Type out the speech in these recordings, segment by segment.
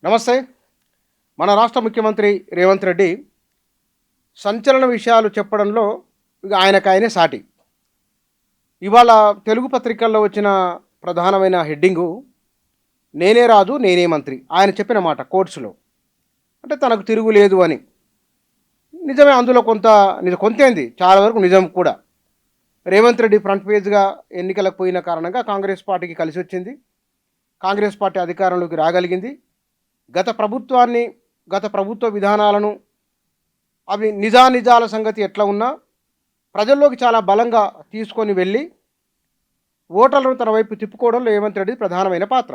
నమస్తే. మన రాష్ట్ర ముఖ్యమంత్రి రేవంత్ రెడ్డి సంచలన విషయాలు చెప్పడంలో ఇక ఆయనకాయనే సాటి. ఇవాళ తెలుగు పత్రికల్లో వచ్చిన ప్రధానమైన హెడ్డింగు నేనే రాజు నేనే మంత్రి. ఆయన చెప్పిన మాట కోట్స్‌లో. అంటే తనకు తిరుగులేదు అని. నిజమే, అందులో కొంతేంది చాలా వరకు నిజం కూడా. రేవంత్ రెడ్డి ఫ్రంట్ పేజ్‌గా ఎన్నికలకు పోయిన కారణంగా కాంగ్రెస్ పార్టీకి కలిసొచ్చింది. కాంగ్రెస్ పార్టీ అధికారంలోకి రాగలిగింది. గత ప్రభుత్వాన్ని, గత ప్రభుత్వ విధానాలను, అవి నిజానిజాల సంగతి ఎట్లా ఉన్నా ప్రజల్లోకి చాలా బలంగా తీసుకొని వెళ్ళి ఓటర్లను తన వైపు తిప్పుకోవడంలో రేవంత్ రెడ్డి ప్రధానమైన పాత్ర.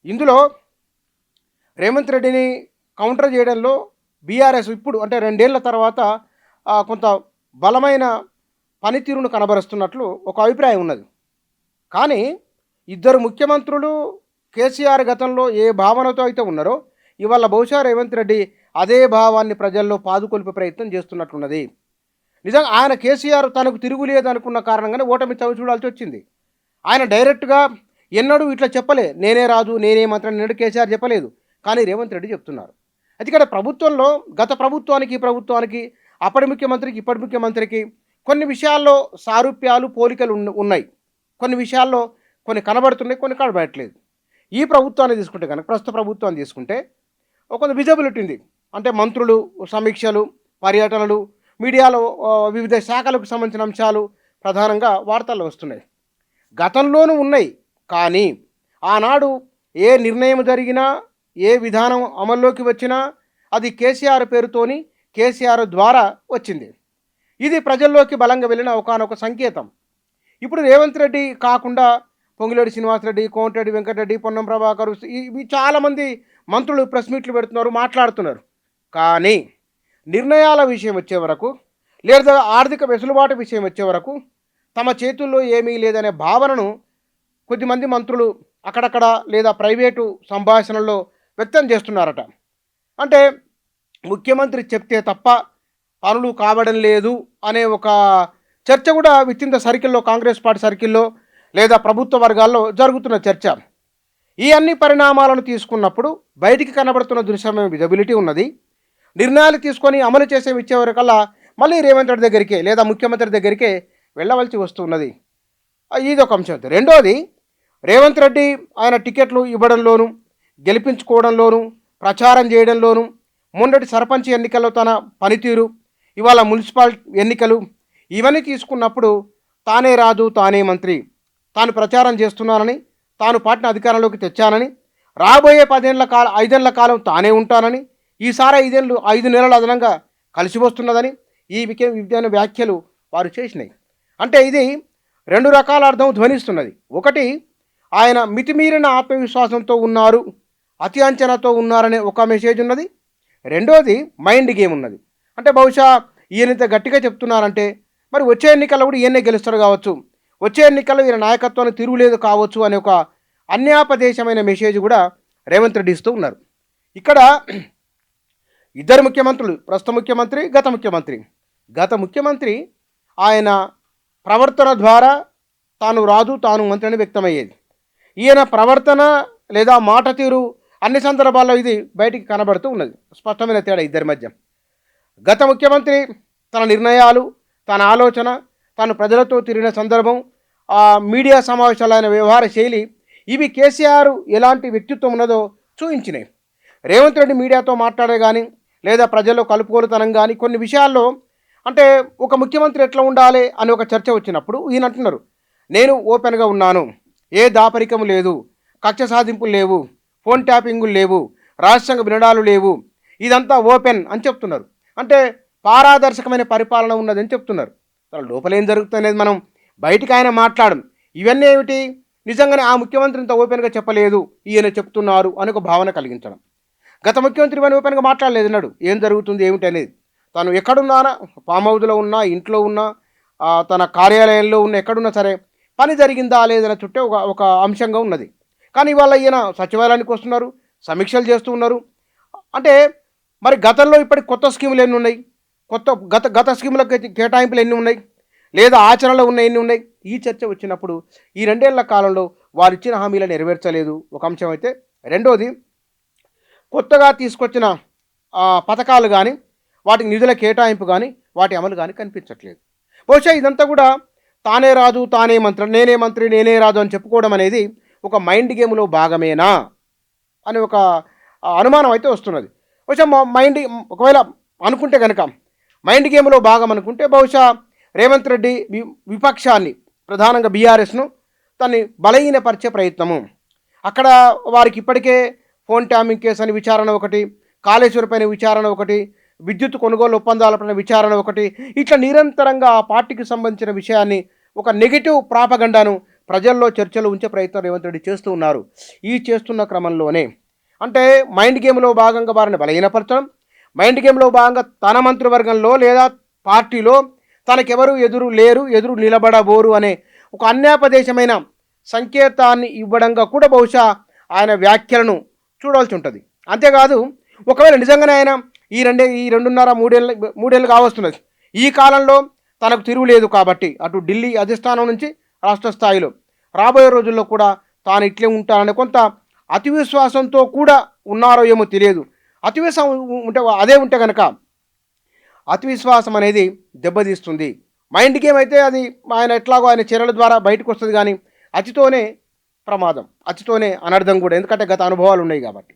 ఇందులో రేవంత్ రెడ్డిని కౌంటర్ చేయడంలో బీఆర్ఎస్ ఇప్పుడు అంటే 2 ఏళ్ల తర్వాత కొంత బలమైన పనితీరును కనబరుస్తున్నట్లు ఒక అభిప్రాయం ఉన్నది. కానీ ఇద్దరు ముఖ్యమంత్రులు కేసీఆర్ గతంలో ఏ భావనతో అయితే ఉన్నారో ఇవాళ బహుశా రేవంత్ రెడ్డి అదే భావాన్ని ప్రజల్లో పాదుకొల్పే ప్రయత్నం చేస్తున్నట్లున్నది. నిజంగా ఆయన కేసీఆర్ తనకు తిరుగులేదు అనుకున్న కారణంగానే ఓటమి చవి చూడాల్సి వచ్చింది. ఆయన డైరెక్ట్గా ఎన్నడూ ఇట్లా చెప్పలే, నేనే రాజు నేనే మంత్రి ఎన్నడూ కేసీఆర్ చెప్పలేదు. కానీ రేవంత్ రెడ్డి చెప్తున్నారు. అయితే ఇక్కడ ప్రభుత్వంలో గత ప్రభుత్వానికి ఈ ప్రభుత్వానికి, అప్పటి ముఖ్యమంత్రికి ఇప్పటి ముఖ్యమంత్రికి కొన్ని విషయాల్లో సారూప్యాలు పోలికలు ఉన్నాయి. కొన్ని విషయాల్లో కొన్ని కనబడుతున్నాయి, కొన్ని కనబడట్లేదు. ఈ ప్రభుత్వాన్ని తీసుకుంటే కనుక, ప్రస్తుత ప్రభుత్వాన్ని తీసుకుంటే కొంత విజిబిలిటీ ఉంది. అంటే మంత్రులు సమీక్షలు, పర్యటనలు, మీడియాలో వివిధ శాఖలకు సంబంధించిన అంశాలు ప్రధానంగా వార్తల్లో వస్తున్నాయి. గతంలోనూ ఉన్నాయి. కానీ ఆనాడు ఏ నిర్ణయం జరిగినా, ఏ విధానం అమల్లోకి వచ్చినా అది కేసీఆర్ పేరుతోని, కేసీఆర్ ద్వారా వచ్చింది. ఇది ప్రజల్లోకి బలంగా వెళ్ళిన ఒకానొక సంకేతం. ఇప్పుడు రేవంత్ రెడ్డి కాకుండా పొంగులేటి శ్రీనివాసరెడ్డి, కోమటిరెడ్డి వెంకటరెడ్డి, పొన్నం ప్రభాకర్, ఇవి చాలామంది మంత్రులు ప్రెస్ మీట్లు పెడుతున్నారు, మాట్లాడుతున్నారు. కానీ నిర్ణయాల విషయం వచ్చే వరకు, లేదా ఆర్థిక వెసులుబాటు విషయం వచ్చే వరకు తమ చేతుల్లో ఏమీ లేదనే భావనను కొద్దిమంది మంత్రులు అక్కడక్కడ లేదా ప్రైవేటు సంభాషణల్లో వ్యక్తం చేస్తున్నారట. అంటే ముఖ్యమంత్రి చెప్తే తప్ప పనులు కావడం లేదు అనే ఒక చర్చ కూడా విత్ ఇన్ ద సర్కిల్లో, కాంగ్రెస్ పార్టీ సర్కిల్లో లేదా ప్రభుత్వ వర్గాల్లో జరుగుతున్న చర్చ. ఈ అన్ని పరిణామాలను తీసుకున్నప్పుడు బయటికి కనబడుతున్న దృశ్యమైన విజిబిలిటీ ఉన్నది. నిర్ణయాలు తీసుకొని అమలు చేసే ఇచ్చేవరకల్లా మళ్ళీ రేవంత్ రెడ్డి దగ్గరికే లేదా ముఖ్యమంత్రి దగ్గరికే వెళ్ళవలసి వస్తున్నది. ఇది ఒక అంశం. రెండోది, రేవంత్ రెడ్డి ఆయన టికెట్లు ఇవ్వడంలోనూ, గెలిపించుకోవడంలోనూ, ప్రచారం చేయడంలోనూ, మొన్నటి సర్పంచ్ ఎన్నికల్లో తన పనితీరు, ఇవాళ మున్సిపల్ ఎన్నికలు, ఇవన్నీ తీసుకున్నప్పుడు తానే రాజు తానే మంత్రి, తాను ప్రచారం చేస్తున్నానని, తాను పార్టీని అధికారంలోకి తెచ్చానని, రాబోయే 5 ఏళ్ల కాలం తానే ఉంటానని, ఈసారి 5 నెలలు అదనంగా కలిసి వస్తున్నదని ఈ విధమైన వ్యాఖ్యలు వారు చేసినాయి. అంటే ఇది 2 రకాల అర్థం ధ్వనిస్తున్నది. ఒకటి, ఆయన మితిమీరిన ఆత్మవిశ్వాసంతో ఉన్నారు, అతి అంచనాతో ఉన్నారనే ఒక మెసేజ్ ఉన్నది. రెండోది, మైండ్ గేమ్ ఉన్నది. అంటే బహుశా ఈయనంత గట్టిగా చెప్తున్నారంటే మరి వచ్చే ఎన్నికల్లో కూడా ఈయనే గెలుస్తారు కావచ్చు, వచ్చే ఎన్నికల్లో ఈయన నాయకత్వాన్ని తిరుగులేదు కావచ్చు అనే ఒక అన్యాపదేశమైన మెసేజ్ కూడా రేవంత్ రెడ్డి ఇస్తూ ఉన్నారు. ఇక్కడ ఇద్దరు ముఖ్యమంత్రులు, ప్రస్తుత ముఖ్యమంత్రి, గత ముఖ్యమంత్రి ఆయన ప్రవర్తన ద్వారా తాను రాజు తాను మంత్రి అని వ్యక్తమయ్యేది. ఈయన ప్రవర్తన లేదా మాట తీరు అన్ని సందర్భాల్లో ఇది బయటికి కనబడుతూ ఉన్నది. స్పష్టమైన తేడా ఇద్దరి మధ్య. గత ముఖ్యమంత్రి తన నిర్ణయాలు, తన ఆలోచన, తాను ప్రజలతో తిరిగిన సందర్భం, మీడియా సమావేశాలైన వ్యవహార శైలి, ఇవి కేసీఆర్ ఎలాంటి వ్యక్తిత్వం ఉన్నదో చూపించినాయి. రేవంత్ రెడ్డి మీడియాతో మాట్లాడే కానీ లేదా ప్రజల్లో కలుపుకోలుతనం కానీ కొన్ని విషయాల్లో అంటే ఒక ముఖ్యమంత్రి ఎట్లా ఉండాలి అని ఒక చర్చ వచ్చినప్పుడు ఈయన అంటున్నారు, నేను ఓపెన్గా ఉన్నాను, ఏ దాపరికము లేదు, కక్ష సాధింపులు లేవు, ఫోన్ ట్యాపింగులు లేవు, రహస్యంగా వినడాలు లేవు, ఇదంతా ఓపెన్ అని చెప్తున్నారు. అంటే పారదర్శకమైన పరిపాలన ఉన్నదని చెప్తున్నారు. లోపల ఏం జరుగుతుందనేది మనం బయటికి ఆయన మాట్లాడడం. ఇవన్నీ ఏమిటి, నిజంగానే ఆ ముఖ్యమంత్రి ఇంత ఓపెన్గా చెప్పలేదు, ఈయన చెప్తున్నారు అని ఒక భావన కలిగించడం. గత ముఖ్యమంత్రి ఇవన్నీ ఓపెన్గా మాట్లాడలేదు అన్నాడు, ఏం జరుగుతుంది ఏమిటి అనేది. తను ఎక్కడున్నానా, ఫామ్ హౌస్లో ఉన్నా, ఇంట్లో ఉన్నా, తన కార్యాలయంలో ఉన్న, ఎక్కడున్నా సరే పని జరిగిందా లేదన్న చుట్టే ఒక అంశంగా ఉన్నది. కానీ ఇవాళ ఈయన సచివాలయానికి వస్తున్నారు, సమీక్షలు చేస్తూ ఉన్నారు. అంటే మరి గతంలో ఇప్పటికి కొత్త స్కీములు ఎన్ని ఉన్నాయి, గత స్కీములకు కేటాయింపులు ఎన్ని ఉన్నాయి, లేదా ఆచరణలో ఉన్న ఎన్ని ఉన్నాయి, ఈ చర్చ వచ్చినప్పుడు ఈ 2 ఏళ్ల కాలంలో వారు ఇచ్చిన హామీలను నెరవేర్చలేదు ఒక అంశం అయితే. రెండోది, కొత్తగా తీసుకొచ్చిన పథకాలు కానీ, వాటికి నిధుల కేటాయింపు కానీ, వాటి అమలు కానీ కనిపించట్లేదు. బహుశా ఇదంతా కూడా తానే రాజు, తానే మంత్రి, నేనే మంత్రి, నేనే రాజు అని చెప్పుకోవడం అనేది ఒక మైండ్ గేమ్‌లో భాగమేనా అని ఒక అనుమానం అయితే వస్తున్నది. బహుశా మైండ్ ఒకవేళ అనుకుంటే గనక మైండ్ గేమ్‌లో భాగం అనుకుంటే బహుశా రేవంత్ రెడ్డి విపక్షాన్ని ప్రధానంగా బీఆర్ఎస్‌ను దాన్ని బలహీనపరిచే ప్రయత్నము. అక్కడ వారికి ఇప్పటికే ఫోన్ ట్యాపింగ్ కేసు అని విచారణ ఒకటి, కాళేశ్వరం పైన విచారణ ఒకటి, విద్యుత్ కొనుగోలు ఒప్పందాలపైన విచారణ ఒకటి, ఇట్లా నిరంతరంగా ఆ పార్టీకి సంబంధించిన విషయాన్ని ఒక నెగెటివ్ ప్రాపగండాను ప్రజల్లో చర్చలు ఉంచే ప్రయత్నం రేవంత్ రెడ్డి చేస్తూ ఉన్నారు. ఈ చేస్తున్న క్రమంలోనే అంటే మైండ్ గేమ్‌లో భాగంగా వారిని బలహీనపరచడం, మైండ్ గేమ్‌లో భాగంగా తన మంత్రివర్గంలో లేదా పార్టీలో తనకెవరు ఎదురు లేరు, ఎదురు నిలబడబోరు అనే ఒక అన్యాపదేశమైన సంకేతాన్ని ఇవ్వడంగా కూడా బహుశా ఆయన వ్యాఖ్యలను చూడాల్సి ఉంటుంది. అంతేకాదు ఒకవేళ నిజంగానే ఆయన ఈ 2.5 మూడేళ్ళు కావస్తున్నది. ఈ కాలంలో తనకు తిరుగులేదు కాబట్టి అటు ఢిల్లీ అధిష్టానం నుంచి రాష్ట్ర స్థాయిలో రాబోయే రోజుల్లో కూడా తాను ఇట్లే ఉంటాననే కొంత అతి విశ్వాసంతో కూడా ఉన్నారో ఏమో తెలియదు. అతి విశ్వాసం ఉంటే కనుక అతి విశ్వాసం అనేది దెబ్బతీస్తుంది. మైండ్ గేమ్ అయితే అది ఆయన ఎట్లాగో ఆయన చర్యల ద్వారా బయటకు వస్తుంది, కానీ అతితోనే ప్రమాదం, అతితోనే అనర్థం కూడా. ఎందుకంటే గత అనుభవాలు ఉన్నాయి కాబట్టి.